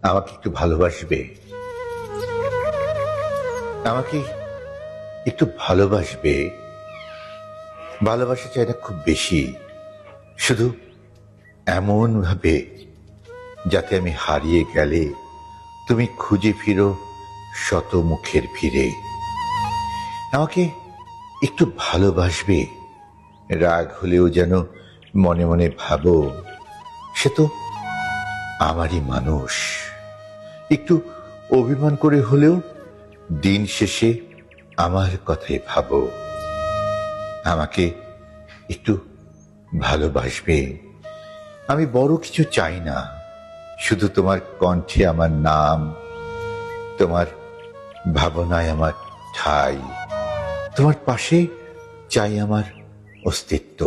আমাকে একটু ভালোবাসবে? আমাকে একটু ভালোবাসবে? ভালোবাসা চাই না খুব বেশি, শুধু এমন ভাবে যাতে আমি হারিয়ে গেলে তুমি খুঁজে ফিরো শত মুখের ভিড়ে। আমাকে একটু ভালোবাসবে, রাগ হলেও যেন মনে মনে ভাবো সে তো আমারই মানুষ। একটু অভিমান করে হলেও দিন শেষে আমার কথাই ভাবো। আমাকে একটু ভালোবাসবে। আমি বড় কিছু চাই না, শুধু তোমার কণ্ঠে আমার নাম, তোমার ভাবনায় আমার ঠাঁই, তোমার পাশে চাই আমার অস্তিত্ব।